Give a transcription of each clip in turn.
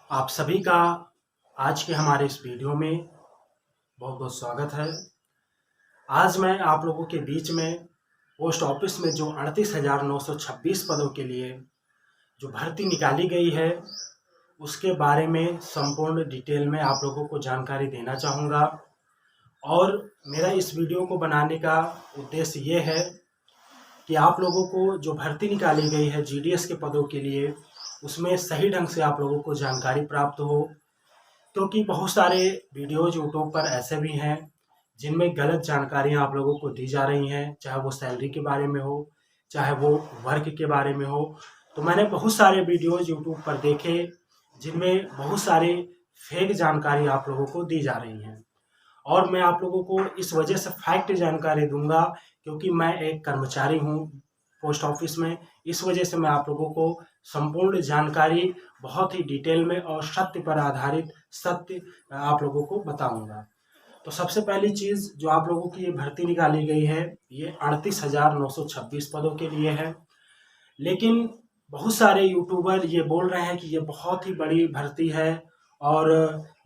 आप सभी का आज के हमारे इस वीडियो में बहुत बहुत स्वागत है। आज मैं आप लोगों के बीच में पोस्ट ऑफिस में जो 38,926 पदों के लिए जो भर्ती निकाली गई है उसके बारे में संपूर्ण डिटेल में आप लोगों को जानकारी देना चाहूँगा। और मेरा इस वीडियो को बनाने का उद्देश्य ये है कि आप लोगों को जो भर्ती निकाली गई है जीडीएस के पदों के लिए उसमें सही ढंग से आप लोगों को जानकारी प्राप्त हो, क्योंकि बहुत सारे वीडियोज यूट्यूब पर ऐसे भी हैं जिनमें गलत जानकारियां आप लोगों को दी जा रही हैं, चाहे वो सैलरी के बारे में हो, चाहे वो वर्क के बारे में हो। तो मैंने बहुत सारे वीडियोज यूट्यूब पर देखे जिनमें बहुत सारे फेक जानकारी आप लोगों को दी जा रही हैं, और मैं आप लोगों को इस वजह से फैक्ट जानकारी दूंगा क्योंकि मैं एक कर्मचारी हूं पोस्ट ऑफिस में। इस वजह से मैं आप लोगों को संपूर्ण जानकारी बहुत ही डिटेल में और सत्य पर आधारित सत्य आप लोगों को बताऊंगा। तो सबसे पहली चीज़ जो आप लोगों की ये भर्ती निकाली गई है ये 38,926 पदों के लिए है। लेकिन बहुत सारे यूट्यूबर ये बोल रहे हैं कि ये बहुत ही बड़ी भर्ती है और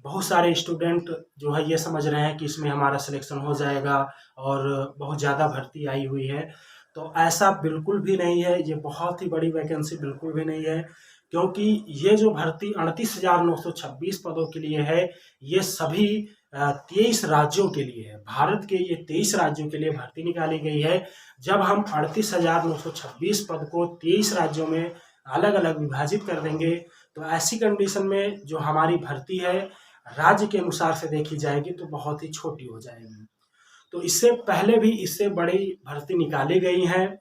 बहुत सारे स्टूडेंट जो है ये समझ रहे हैं कि इसमें हमारा सिलेक्शन हो जाएगा और बहुत ज़्यादा भर्ती आई हुई है। तो ऐसा बिल्कुल भी नहीं है, ये बहुत ही बड़ी वैकेंसी बिल्कुल भी नहीं है, क्योंकि ये जो भर्ती 38,926 पदों के लिए है ये सभी 23 राज्यों के लिए है। भारत के ये 23 राज्यों के लिए भर्ती निकाली गई है। जब हम 38,926 पद को 23 राज्यों में अलग अलग विभाजित कर देंगे तो ऐसी कंडीशन में जो हमारी भर्ती है राज्य के अनुसार से देखी जाएगी तो बहुत ही छोटी हो जाएगी। तो इससे पहले भी इससे बड़ी भर्ती निकाली गई हैं,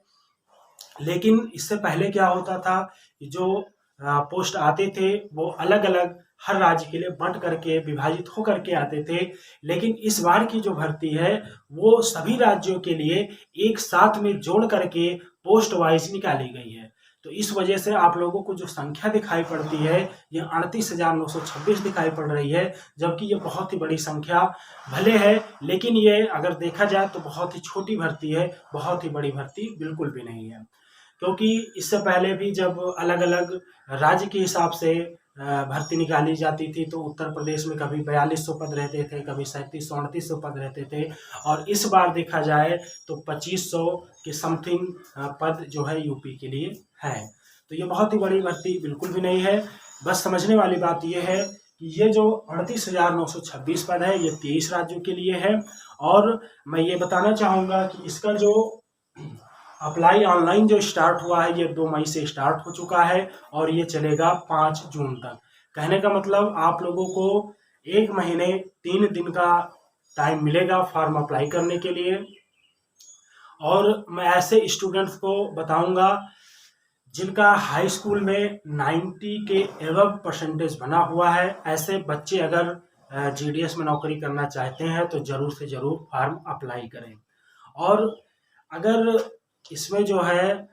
लेकिन इससे पहले क्या होता था कि जो पोस्ट आते थे वो अलग अलग हर राज्य के लिए बंट करके विभाजित हो करके आते थे। लेकिन इस बार की जो भर्ती है वो सभी राज्यों के लिए एक साथ में जोड़ करके पोस्ट वाइज निकाली गई है। तो इस वजह से आप लोगों को जो संख्या दिखाई पड़ती है ये 38,926 दिखाई पड़ रही है, जबकि ये बहुत ही बड़ी संख्या भले है, लेकिन ये अगर देखा जाए तो बहुत ही छोटी भर्ती है, बहुत ही बड़ी भर्ती बिल्कुल भी नहीं है। क्योंकि इससे पहले भी जब अलग अलग राज्य के हिसाब से भर्ती निकाली जाती थी तो उत्तर प्रदेश में कभी 4200 पद रहते थे, कभी 3700-3800 पद रहते थे, और इस बार देखा जाए तो 2500 के समथिंग पद जो है यूपी के लिए है। तो ये बहुत ही बड़ी भर्ती बिल्कुल भी नहीं है। बस समझने वाली बात ये है कि ये जो 38,926 पद है ये 23 राज्यों के लिए है। और मैं ये बताना चाहूँगा कि इसका जो अप्लाई ऑनलाइन जो स्टार्ट हुआ है ये 2 मई से स्टार्ट हो चुका है और ये चलेगा 5 जून तक। कहने का मतलब आप लोगों को 1 महीने 3 दिन का टाइम मिलेगा फॉर्म अप्लाई करने के लिए। और मैं ऐसे स्टूडेंट्स को बताऊंगा जिनका हाई स्कूल में 90 के एबव परसेंटेज बना हुआ है। ऐसे बच्चे अगर जीडीएस में नौकरी करना चाहते हैं तो ज़रूर से ज़रूर फॉर्म अप्लाई करें। और अगर इसमें जो है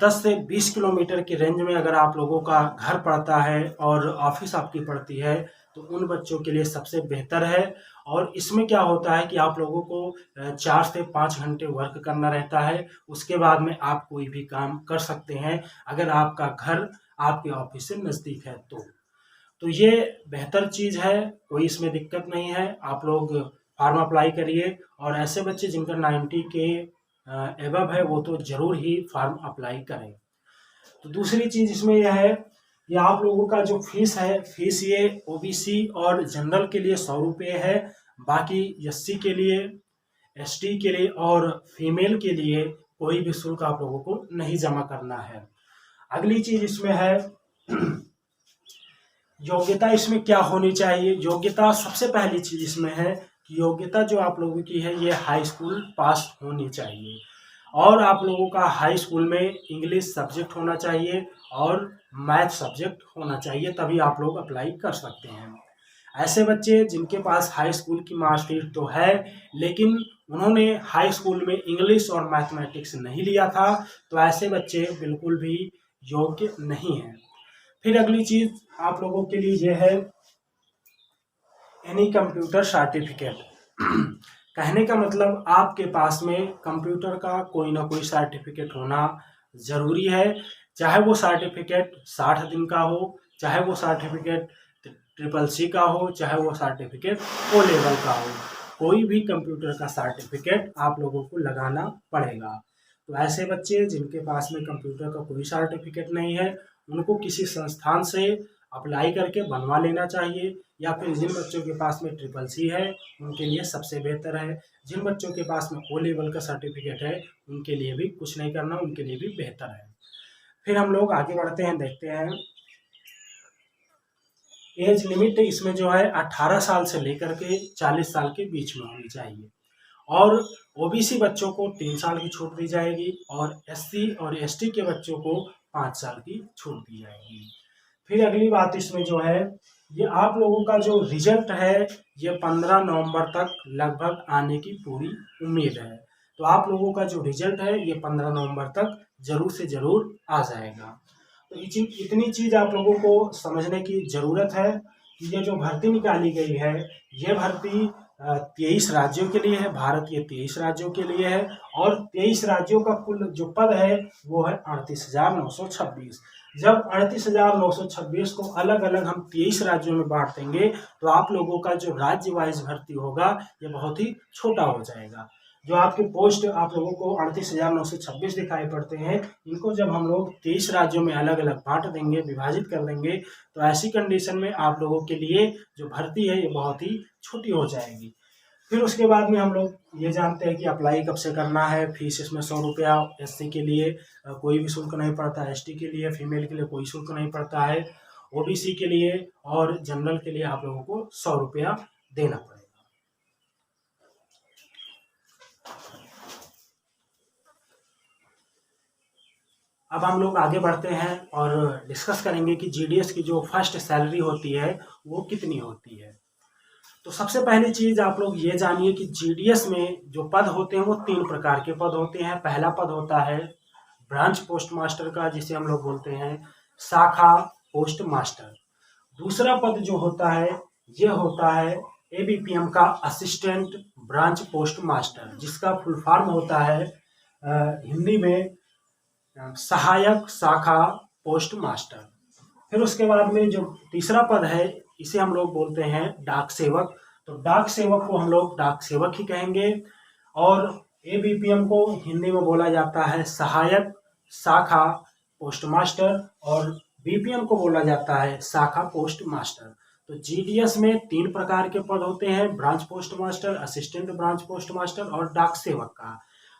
10 से 20 किलोमीटर की रेंज में अगर आप लोगों का घर पड़ता है और ऑफिस आपकी पड़ती है तो उन बच्चों के लिए सबसे बेहतर है। और इसमें क्या होता है कि आप लोगों को 4 से 5 घंटे वर्क करना रहता है, उसके बाद में आप कोई भी काम कर सकते हैं अगर आपका घर आपके ऑफिस से नज़दीक है तो ये बेहतर चीज़ है, कोई इसमें दिक्कत नहीं है। आप लोग फॉर्म अप्लाई करिए और ऐसे बच्चे जिनका 90 के एबव है वो तो ज़रूर ही फॉर्म अप्लाई करें। तो दूसरी चीज़ इसमें यह है कि आप लोगों का जो फीस है, फीस ये ओबीसी और जनरल के लिए 100 रुपये है, बाकी एससी के लिए, एसटी के लिए और फीमेल के लिए कोई भी शुल्क आप लोगों को नहीं जमा करना है। अगली चीज़ इसमें है योग्यता। इसमें क्या होनी चाहिए? योग्यता सबसे पहली चीज़ इसमें है कि योग्यता जो आप लोगों की है ये हाई स्कूल पास होनी चाहिए, और आप लोगों का हाई स्कूल में इंग्लिश सब्जेक्ट होना चाहिए और मैथ सब्जेक्ट होना चाहिए, तभी आप लोग अप्लाई कर सकते हैं। ऐसे बच्चे जिनके पास हाई स्कूल की मार्कशीट तो है लेकिन उन्होंने हाई स्कूल में इंग्लिश और मैथमेटिक्स नहीं लिया था तो ऐसे बच्चे बिल्कुल भी योग्य नहीं हैं। फिर अगली चीज़ आप लोगों के लिए यह है एनी कंप्यूटर सर्टिफिकेट। कहने का मतलब आपके पास में कंप्यूटर का कोई ना कोई सर्टिफिकेट होना ज़रूरी है, चाहे वो सर्टिफिकेट 60 दिन का हो, चाहे वो सर्टिफिकेट CCC का हो, चाहे वो सर्टिफिकेट O लेवल का हो, कोई भी कंप्यूटर का सर्टिफिकेट आप लोगों को लगाना पड़ेगा। तो ऐसे बच्चे जिनके पास में कंप्यूटर का कोई सर्टिफिकेट नहीं है, उनको किसी संस्थान से अप्लाई करके बनवा लेना चाहिए, या फिर जिन बच्चों के पास में CCC है उनके लिए सबसे बेहतर है। जिन बच्चों के पास में O लेवल का सर्टिफिकेट है उनके लिए भी कुछ नहीं करना, उनके लिए भी बेहतर है। फिर हम लोग आगे बढ़ते हैं, देखते हैं एज लिमिट इसमें जो है 18 साल से लेकर के 40 साल के बीच में होनी चाहिए, और OBC बच्चों को 3 साल की छूट दी जाएगी, और SC और ST के बच्चों को 5 साल की छूट दी जाएगी। फिर अगली बात इसमें जो है, ये आप लोगों का जो रिजल्ट है ये 15 नवंबर तक लगभग आने की पूरी उम्मीद है। तो आप लोगों का जो रिजल्ट है ये 15 नवंबर तक जरूर से जरूर आ जाएगा। तो इतनी चीज़ आप लोगों को समझने की ज़रूरत है कि ये जो भर्ती निकाली गई है, ये भर्ती 23 राज्यों के लिए है, भारत के 23 राज्यों के लिए है, और 23 राज्यों का कुल जो पद है वो है 38,926। जब 38,926 को अलग अलग हम 23 राज्यों में बांट देंगे तो आप लोगों का जो राज्य वाइज भर्ती होगा ये बहुत ही छोटा हो जाएगा। जो आपके पोस्ट आप लोगों को 38,926 दिखाई पड़ते हैं, इनको जब हम लोग 23 राज्यों में अलग अलग बांट देंगे, विभाजित कर देंगे, तो ऐसी कंडीशन में आप लोगों के लिए जो भर्ती है ये बहुत ही छोटी हो जाएगी। फिर उसके बाद में हम लोग ये जानते हैं कि अप्लाई कब से करना है। फीस इसमें 100 रुपया SC के लिए कोई भी शुल्क नहीं पड़ता, ST के लिए, फीमेल के लिए कोई शुल्क नहीं पड़ता है, OBC के लिए और जनरल के लिए आप लोगों को 100 रुपया देना पड़ेगा। अब हम लोग आगे बढ़ते हैं और डिस्कस करेंगे कि GDS की जो फर्स्ट सैलरी होती है वो कितनी होती है। तो सबसे पहली चीज़ आप लोग ये जानिए कि GDS में जो पद होते हैं वो 3 प्रकार के पद होते हैं। पहला पद होता है ब्रांच पोस्ट मास्टर का, जिसे हम लोग बोलते हैं शाखा पोस्ट मास्टर। दूसरा पद जो होता है ये होता है ABPM का असिस्टेंट ब्रांच पोस्ट मास्टर, जिसका फुल फॉर्म होता है हिंदी में सहायक शाखा पोस्ट मास्टर। फिर उसके बाद में जो तीसरा पद है इसे हम लोग बोलते हैं डाक सेवक। तो डाक सेवक को हम लोग डाक सेवक ही कहेंगे, और ABPM को हिंदी में बोला जाता है सहायक शाखा पोस्ट मास्टर, और BPM को बोला जाता है शाखा पोस्ट मास्टर। तो GDS में 3 प्रकार के पद होते हैं, branch post master, assistant branch post master और डाक सेवक का।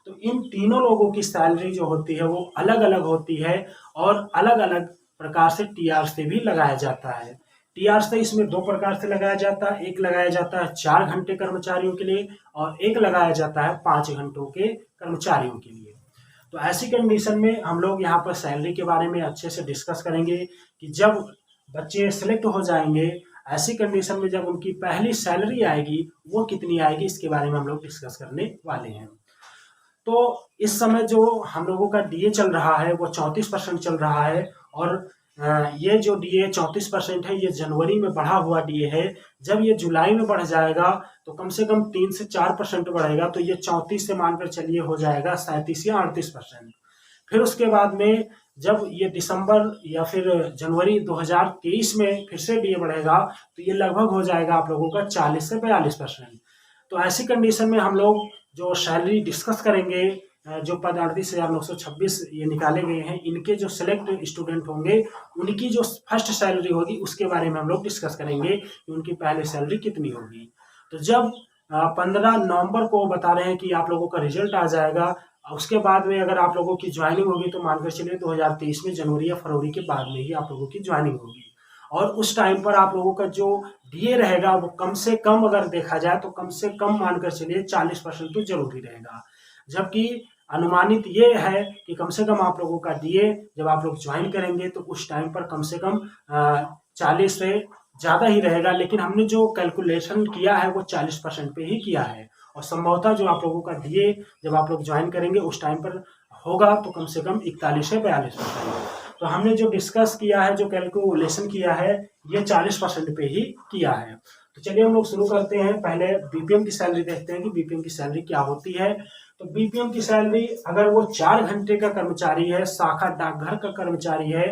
तो इन तीनों लोगों की सैलरी जो होती है वो अलग अलग होती है, और अलग अलग प्रकार से TR से भी लगाया जाता है। TR से इसमें 2 प्रकार से लगाया जाता है, एक लगाया जाता है 4 घंटे कर्मचारियों के लिए, और एक लगाया जाता है 5 घंटों के कर्मचारियों के लिए। तो ऐसी कंडीशन में हम लोग यहाँ पर सैलरी के बारे में अच्छे से डिस्कस करेंगे कि जब बच्चे सिलेक्ट हो जाएंगे, ऐसी कंडीशन में जब उनकी पहली सैलरी आएगी वो कितनी आएगी, इसके बारे में हम लोग डिस्कस करने वाले हैं। तो इस समय जो हम लोगों का DA चल रहा है वो 34% चल रहा है, और ये जो DA 34% है ये जनवरी में बढ़ा हुआ DA है। जब ये जुलाई में बढ़ जाएगा तो कम से कम 3 से 4% बढ़ेगा, तो ये 34 से मानकर चलिए हो जाएगा 37 या 38%। फिर उसके बाद में जब ये दिसंबर या फिर जनवरी 2023 में फिर से DA बढ़ेगा तो ये लगभग हो जाएगा आप लोगों का 40 से 42%। तो ऐसी कंडीशन में हम लोग जो सैलरी डिस्कस करेंगे, जो पद 38,926 ये निकाले गए हैं, इनके जो सिलेक्ट स्टूडेंट होंगे उनकी जो फर्स्ट सैलरी होगी उसके बारे में हम लोग डिस्कस करेंगे कि उनकी पहली सैलरी कितनी होगी। तो जब 15 नवंबर को बता रहे हैं कि आप लोगों का रिजल्ट आ जाएगा, उसके बाद में अगर आप लोगों की ज्वाइनिंग होगी तो मानकर चलिए 2023 में जनवरी या फरवरी के बाद में ही आप लोगों की ज्वाइनिंग होगी, और उस टाइम पर आप लोगों का जो DA रहेगा वो कम से कम अगर देखा जाए तो कम से कम मानकर चलिए 40% तो जरूरी रहेगा। जबकि अनुमानित ये है कि कम से कम आप लोगों का DA जब आप लोग ज्वाइन करेंगे तो उस टाइम पर कम से कम 40 से ज़्यादा ही रहेगा, लेकिन हमने जो कैलकुलेशन किया है वो 40% पे ही किया है, और संभवतः जो आप लोगों का DA जब आप लोग ज्वाइन करेंगे उस टाइम पर होगा तो कम से कम 41 से 42%। तो हमने जो डिस्कस किया है, जो कैलकुलेशन किया है, ये 40% पे ही किया है। तो चलिए हम लोग शुरू करते हैं। पहले BPM की सैलरी देखते हैं कि BPM की सैलरी क्या होती है। तो BPM की सैलरी अगर वो 4 घंटे का कर्मचारी है, शाखा डाकघर का कर्मचारी है,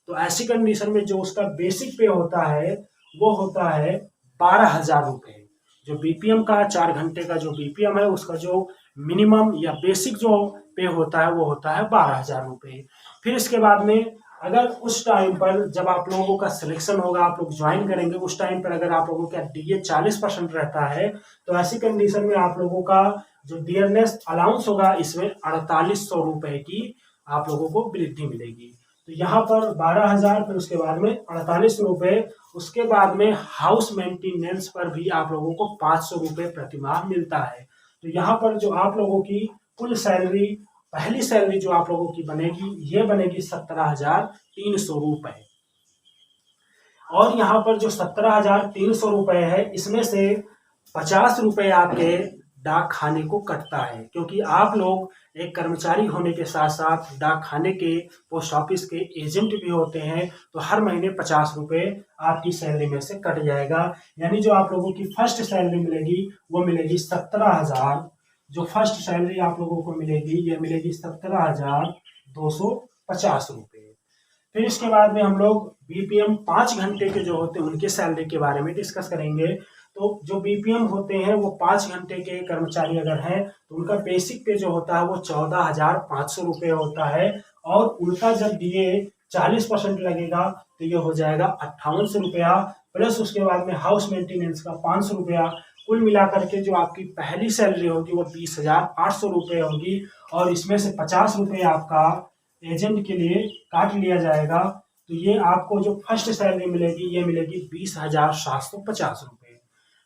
तो ऐसी कंडीशन में जो उसका बेसिक पे होता है वो होता है 12,000 रुपये। जो बीपीएम का 4 घंटे का जो बीपीएम है उसका जो मिनिमम या बेसिक जो पे होता है वो होता है 12,000 रुपये। फिर इसके बाद में अगर उस टाइम पर जब आप लोगों का सिलेक्शन होगा, आप लोग ज्वाइन करेंगे, उस टाइम पर अगर आप लोगों का डीए 40% रहता है तो ऐसी कंडीशन में आप लोगों का जो डियरनेस अलाउंस होगा इसमें 4800 रुपये की आप लोगों को वृद्धि मिलेगी। तो यहाँ पर 12,000, फिर उसके बाद में 48 रुपये, उसके बाद में हाउस मेंटेनेंस पर भी आप लोगों को 500 रुपये प्रतिमाह मिलता है। तो यहाँ पर जो आप लोगों की कुल सैलरी, पहली सैलरी जो आप लोगों की बनेगी ये बनेगी 17,300 रुपये। और यहाँ पर जो 17,300 रुपये है इसमें से 50 रुपये आपके डाक खाने को कटता है, क्योंकि आप लोग एक कर्मचारी होने के साथ साथ डाक खाने के, पोस्ट ऑफिस के एजेंट भी होते हैं। तो हर महीने 50 रुपये आपकी सैलरी में से कट जाएगा। यानी जो आप लोगों की फर्स्ट सैलरी मिलेगी वो मिलेगी 17,000। जो फर्स्ट सैलरी आप लोगों को मिलेगी ये मिलेगी 17,250 रुपये। फिर इसके बाद में हम लोग बीपीएम 5 घंटे के जो होते हैं उनके सैलरी के बारे में डिस्कस करेंगे। तो जो बीपीएम होते हैं वो 5 घंटे के कर्मचारी अगर हैं तो उनका बेसिक पे जो होता है वो 14,500 रुपये होता है। और उनका जब डीए 40% लगेगा तो ये हो जाएगा 5800 रुपया, प्लस उसके बाद में हाउस मेंटेनेंस का 500 रुपया। कुल मिलाकर के जो आपकी पहली सैलरी होगी वो 20,800 रुपये होगी। और इसमें से 50 रुपये आपका एजेंट के लिए काट लिया जाएगा। तो ये आपको जो फर्स्ट सैलरी मिलेगी ये मिलेगी 20,750 रुपये।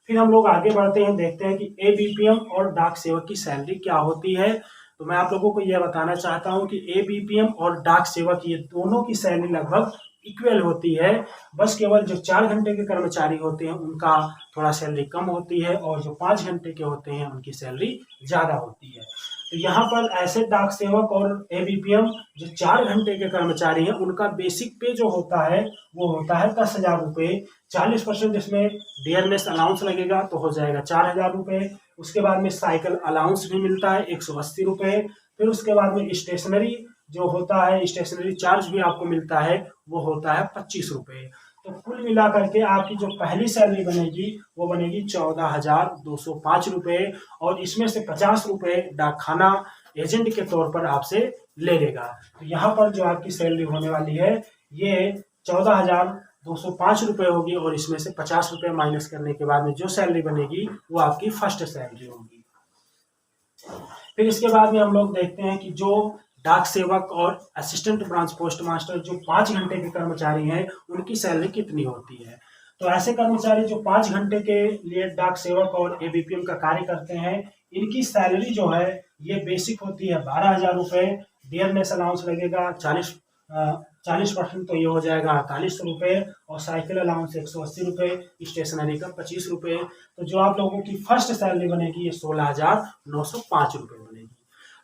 फिर हम लोग आगे बढ़ते हैं, देखते हैं कि एबीपीएम और डाक सेवक की सैलरी क्या होती है। तो मैं आप लोगों को यह बताना चाहता हूं कि एबीपीएम और डाक सेवक ये दोनों की सैलरी लगभग इक्वल होती है। बस केवल जो 4 घंटे के कर्मचारी होते हैं उनका थोड़ा सैलरी कम होती है और जो 5 घंटे के होते हैं उनकी सैलरी ज़्यादा होती है। तो यहाँ पर ऐसे डाक सेवक और एबीपीएम जो 4 घंटे के कर्मचारी हैं उनका बेसिक पे जो होता है वो होता है 10,000 रुपये। 40% इसमें डियरनेस अलाउंस लगेगा तो हो जाएगा 4,000 रुपये। उसके बाद में साइकिल अलाउंस भी मिलता है 180 रुपये। फिर उसके बाद में स्टेशनरी जो होता है, स्टेशनरी चार्ज भी आपको मिलता है, वो होता है 25 रुपये। तो कुल मिला करके आपकी जो पहली सैलरी बनेगी वो बनेगी 14,205 रुपये। और इसमें से 50 रुपये डाक खाना एजेंट के तौर पर आपसे ले लेगा। तो यहाँ पर जो आपकी सैलरी होने वाली है ये 14,205 रुपये होगी। और इसमें से 50 रुपये माइनस करने के बाद में जो सैलरी बनेगी वो आपकी फर्स्ट सैलरी होगी। फिर इसके बाद में हम लोग देखते हैं कि जो डाक सेवक और असिस्टेंट ब्रांच पोस्ट मास्टर जो 5 घंटे के कर्मचारी हैं उनकी सैलरी कितनी होती है। तो ऐसे कर्मचारी जो 5 घंटे के लिए डाक सेवक और एबीपीएम का कार्य करते हैं इनकी सैलरी जो है ये बेसिक होती है 12,000 रुपये। डियरनेस अलाउंस लगेगा 40%, तो ये हो जाएगा 4800 रुपये। और साइकिल अलाउंस 180 रुपये, स्टेशनरी का 25 रुपये। तो जो आप लोगों की फर्स्ट सैलरी बनेगी ये 16,905 रुपये बनेगी।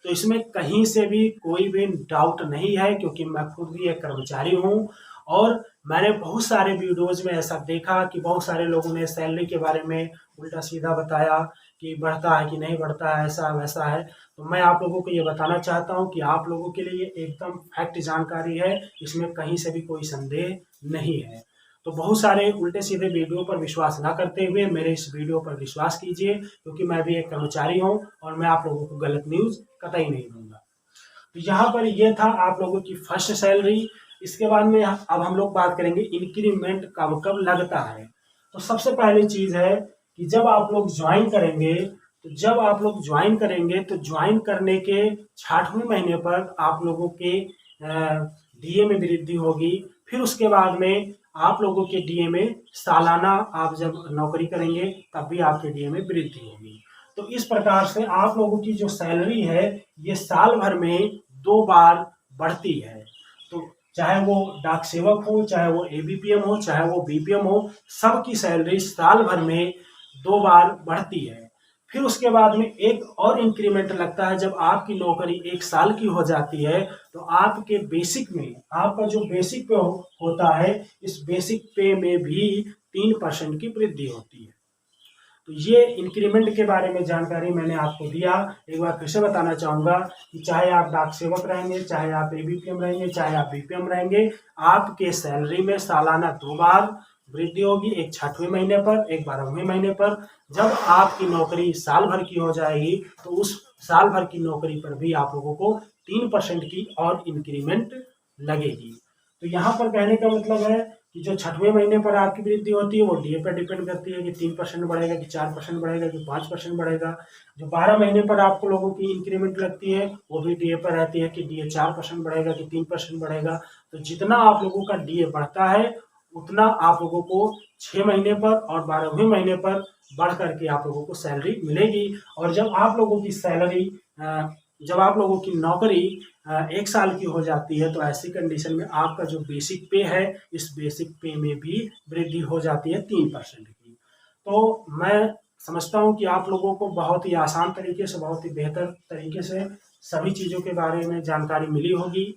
तो इसमें कहीं से भी कोई भी डाउट नहीं है, क्योंकि मैं खुद भी एक कर्मचारी हूँ। और मैंने बहुत सारे वीडियोज़ में ऐसा देखा कि बहुत सारे लोगों ने सैलरी के बारे में उल्टा सीधा बताया कि बढ़ता है कि नहीं बढ़ता है, ऐसा वैसा है। तो मैं आप लोगों को ये बताना चाहता हूँ कि आप लोगों के लिए एकदम फैक्ट जानकारी है, इसमें कहीं से भी कोई संदेह नहीं है। तो बहुत सारे उल्टे सीधे वीडियो पर विश्वास ना करते हुए मेरे इस वीडियो पर विश्वास कीजिए, क्योंकि मैं भी एक कर्मचारी हूँ और मैं आप लोगों को गलत न्यूज़ कतई नहीं दूंगा। तो यहाँ पर ये था आप लोगों की फर्स्ट सैलरी। इसके बाद में अब हम लोग बात करेंगे इंक्रीमेंट कब कब लगता है। तो सबसे पहली चीज़ है कि जब आप लोग ज्वाइन करेंगे तो ज्वाइन करने के 6वें महीने पर आप लोगों के डीए में वृद्धि होगी। फिर उसके बाद में आप लोगों के डीए में सालाना आप जब नौकरी करेंगे तब भी आपके डीए में वृद्धि होगी। तो इस प्रकार से आप लोगों की जो सैलरी है ये साल भर में 2 बार बढ़ती है। तो चाहे वो डाक सेवक हो, चाहे वो एबीपीएम हो, चाहे वो बीपीएम हो, सबकी सैलरी साल भर में 2 बार बढ़ती है। फिर उसके बाद में एक और इंक्रीमेंट लगता है जब आपकी नौकरी 1 साल की हो जाती है। तो आपके बेसिक में, आपका जो बेसिक पे होता है, इस बेसिक पे में भी 3% की वृद्धि होती है। तो ये इंक्रीमेंट के बारे में जानकारी मैंने आपको दिया। एक बार फिर से बताना चाहूँगा कि चाहे आप डाक सेवक रहेंगे, चाहे आप एबीपीएम रहेंगे, चाहे आप बीपीएम रहेंगे, आपके सैलरी में सालाना 2 बार वृद्धि होगी, एक 6वें महीने पर, एक 12वें महीने पर। जब आपकी नौकरी साल भर की हो जाएगी तो उस साल भर की नौकरी पर भी आप लोगों को 3% की और इंक्रीमेंट लगेगी। तो यहाँ पर कहने का मतलब है कि जो 6वें महीने पर आपकी वृद्धि होती है वो डीए पर डिपेंड करती है कि 3% बढ़ेगा कि 4% बढ़ेगा कि 5% बढ़ेगा। जो 12 महीने पर आपको लोगों की इंक्रीमेंट लगती है वो भी डीए पर रहती है कि डीए 4% बढ़ेगा कि 3% बढ़ेगा। तो जितना आप लोगों का डीए बढ़ता है उतना आप लोगों को 6 महीने पर और 12वें महीने पर बढ़ करके आप लोगों को सैलरी मिलेगी। और जब आप लोगों की सैलरी जब आप लोगों की नौकरी 1 साल की हो जाती है तो ऐसी कंडीशन में आपका जो बेसिक पे है इस बेसिक पे में भी वृद्धि हो जाती है 3% की। तो मैं समझता हूँ कि आप लोगों को बहुत ही आसान तरीके से, बहुत ही बेहतर तरीके से सभी चीज़ों के बारे में जानकारी मिली होगी।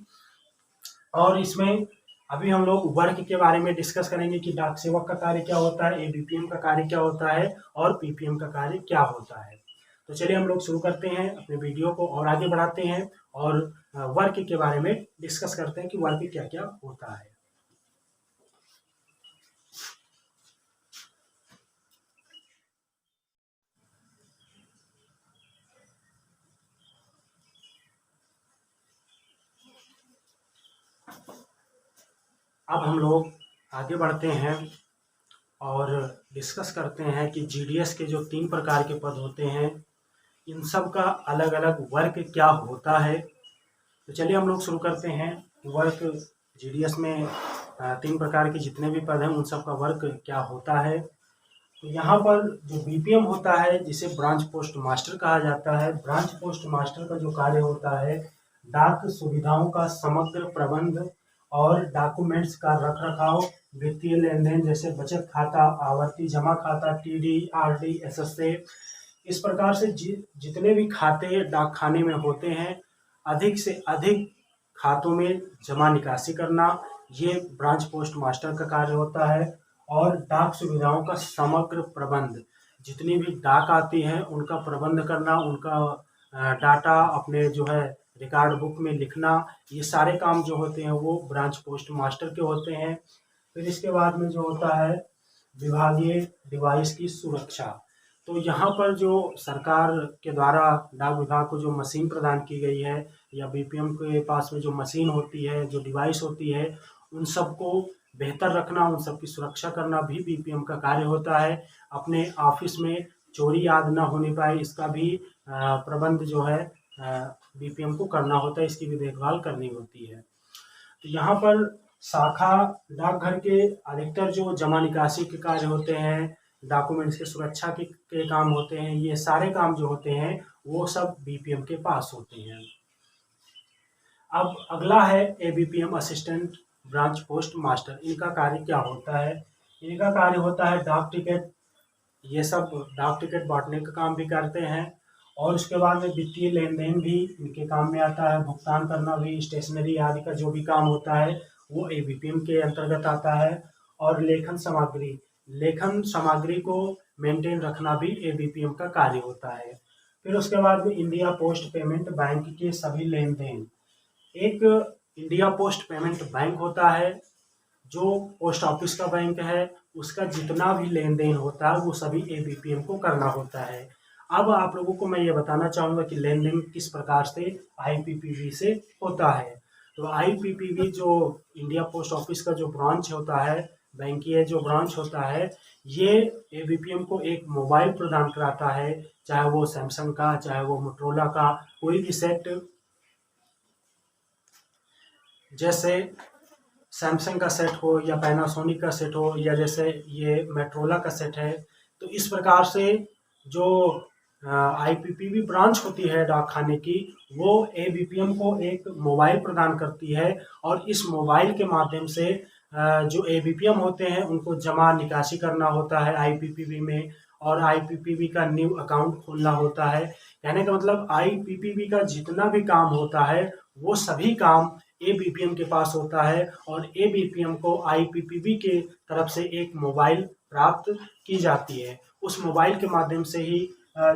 और इसमें अभी हम लोग वर्क के बारे में डिस्कस करेंगे कि डाक सेवक का कार्य क्या होता है, एबीपीएम का कार्य क्या होता है और पीपीएम का कार्य क्या होता है। तो चलिए हम लोग शुरू करते हैं अपने वीडियो को और आगे बढ़ाते हैं और वर्क के बारे में डिस्कस करते हैं कि वर्क क्या क्या होता है। अब हम लोग आगे बढ़ते हैं और डिस्कस करते हैं कि जीडीएस के जो 3 प्रकार के पद होते हैं इन सब का अलग अलग वर्क क्या होता है। तो चलिए हम लोग शुरू करते हैं कि वर्क जीडीएस में 3 प्रकार के जितने भी पद हैं उन सब का वर्क क्या होता है। तो यहाँ पर जो बीपीएम होता है जिसे ब्रांच पोस्ट मास्टर कहा जाता है, ब्रांच पोस्ट मास्टर का जो कार्य होता है डाक सुविधाओं का समग्र प्रबंध और डॉक्यूमेंट्स का रख रखाव, वित्तीय लेन देन जैसे बचत खाता, आवर्ती जमा खाता, टीडी, आरडी, एसएसए, इस प्रकार से जितने भी खाते डाक खाने में होते हैं अधिक से अधिक खातों में जमा निकासी करना, ये ब्रांच पोस्ट मास्टर का कार्य होता है। और डाक सुविधाओं का समग्र प्रबंध, जितनी भी डाक आती है उनका प्रबंध करना, उनका डाटा अपने जो है रिकॉर्ड बुक में लिखना, ये सारे काम जो होते हैं वो ब्रांच पोस्ट मास्टर के होते हैं। फिर इसके बाद में जो होता है विभागीय डिवाइस की सुरक्षा। तो यहाँ पर जो सरकार के द्वारा डाक विभाग को जो मशीन प्रदान की गई है या बीपीएम के पास में जो मशीन होती है, जो डिवाइस होती है, उन सबको बेहतर रखना, उन सब की सुरक्षा करना भी बीपीएम का कार्य होता है। अपने ऑफिस में चोरी आदि ना होने पाए इसका भी प्रबंध जो है बीपीएम को करना होता है, इसकी भी देखभाल करनी होती है। तो यहाँ पर शाखा डाकघर के अधिकतर जो जमा निकासी के कार्य होते हैं, डॉक्यूमेंट्स की सुरक्षा के काम होते हैं, ये सारे काम जो होते हैं वो सब बीपीएम के पास होते हैं। अब अगला है ABPM assistant branch post master. इनका कार्य क्या होता है? इनका कार्य होता है डाक टिकट, ये सब डाक टिकट बांटने का काम भी करते हैं। और उसके बाद में वित्तीय लेन देन भी इनके काम में आता है, भुगतान करना भी, स्टेशनरी आदि का जो भी काम होता है वो एबीपीएम के अंतर्गत आता है। और लेखन सामग्री को मेंटेन रखना भी एबीपीएम का कार्य होता है। फिर उसके बाद में इंडिया पोस्ट पेमेंट बैंक के सभी लेन देन, एक इंडिया पोस्ट पेमेंट बैंक होता है जो पोस्ट ऑफिस का बैंक है, उसका जितना भी लेन देन होता है वो सभी एबीपीएम को करना होता है। अब आप लोगों को मैं ये बताना चाहूँगा कि लेन देन किस प्रकार से आईपीपीबी से होता है। तो आईपीपीबी जो इंडिया पोस्ट ऑफिस का जो ब्रांच होता है, बैंकीय जो ब्रांच होता है, ये एबीपीएम को एक मोबाइल प्रदान कराता है, चाहे वो सैमसंग का, चाहे वो मोटरोला का कोई भी सेट, जैसे सैमसंग का सेट हो या पैनासोनिक का सेट हो या जैसे ये मेट्रोला का सेट है। तो इस प्रकार से जो आईपीपीबी ब्रांच होती है डाक खाने की, वो एबीपीएम को एक मोबाइल प्रदान करती है और इस मोबाइल के माध्यम से जो एबीपीएम होते हैं उनको जमा निकासी करना होता है आईपीपीबी में, और आईपीपीबी का न्यू अकाउंट खोलना होता है। कहने का मतलब आईपीपीबी का जितना भी काम होता है वो सभी काम एबीपीएम के पास होता है और एबीपीएम को आईपीपीबी के तरफ से एक मोबाइल प्राप्त की जाती है। उस मोबाइल के माध्यम से ही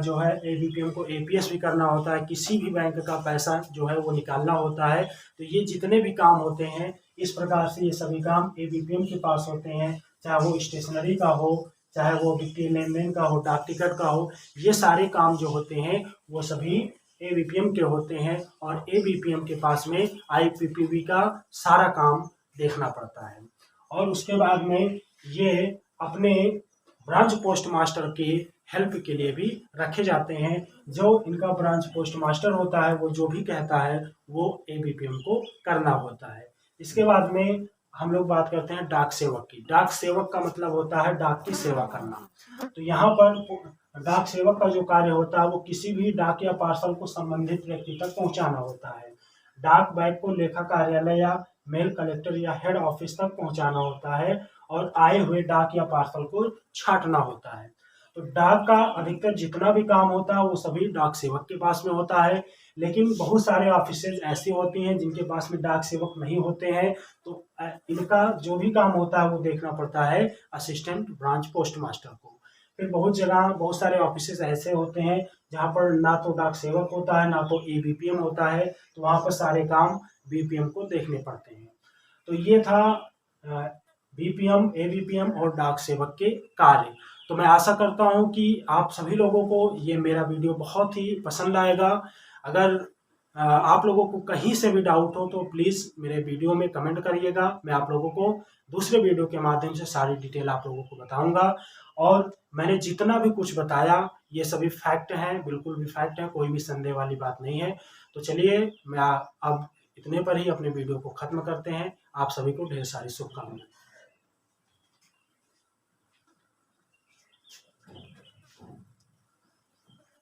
जो है एबीपीएम को एपीएस भी करना होता है, किसी भी बैंक का पैसा जो है वो निकालना होता है। तो ये जितने भी काम होते हैं इस प्रकार से ये सभी काम एबीपीएम के पास होते हैं। चाहे वो स्टेशनरी का हो, चाहे वो वित्तीय लेन देन का हो, डाक टिकट का हो, ये सारे काम जो होते हैं वो सभी एबीपीएम के होते हैं और एबीपीएम के पास में आईपीपीबी का सारा काम देखना पड़ता है। और उसके बाद में ये अपने ब्रांच पोस्ट मास्टर की हेल्प के लिए भी रखे जाते हैं। जो इनका ब्रांच पोस्ट मास्टर होता है वो जो भी कहता है वो एबीपीएम को करना होता है। इसके बाद में हम लोग बात करते हैं डाक सेवक की। डाक सेवक का मतलब होता है डाक की सेवा करना। तो यहाँ पर डाक सेवक का जो कार्य होता है वो किसी भी डाक या पार्सल को संबंधित व्यक्ति तक पहुंचाना होता है। डाक बैग को लेखा कार्यालय या मेल कलेक्टर या हेड ऑफिस तक पहुंचाना होता है और आए हुए डाक या पार्सल को छांटना होता है। तो डाक का अधिकतर जितना भी काम होता है वो सभी डाक सेवक के पास में होता है। लेकिन बहुत सारे ऑफिसेज ऐसी होती हैं जिनके पास में डाक सेवक नहीं होते हैं, तो इनका जो भी काम होता है वो देखना पड़ता है असिस्टेंट ब्रांच पोस्ट मास्टर को। फिर बहुत जगह बहुत सारे ऑफिसेज ऐसे होते हैं जहाँ पर ना तो डाक सेवक होता है ना तो एबीपीएम होता है, तो वहाँ पर सारे काम बीपीएम को देखने पड़ते हैं। तो ये था बीपीएम, एबीपीएम और डाक सेवक के कार्य। तो मैं आशा करता हूँ कि आप सभी लोगों को ये मेरा वीडियो बहुत ही पसंद आएगा। अगर आप लोगों को कहीं से भी डाउट हो तो प्लीज़ मेरे वीडियो में कमेंट करिएगा। मैं आप लोगों को दूसरे वीडियो के माध्यम से सारी डिटेल आप लोगों को बताऊंगा। और मैंने जितना भी कुछ बताया ये सभी फैक्ट हैं, बिल्कुल भी फैक्ट है, कोई भी संदेह वाली बात नहीं है। तो चलिए मैं अब इतने पर ही अपने वीडियो को ख़त्म करते हैं। आप सभी को ढेर सारी शुभकामनाएं।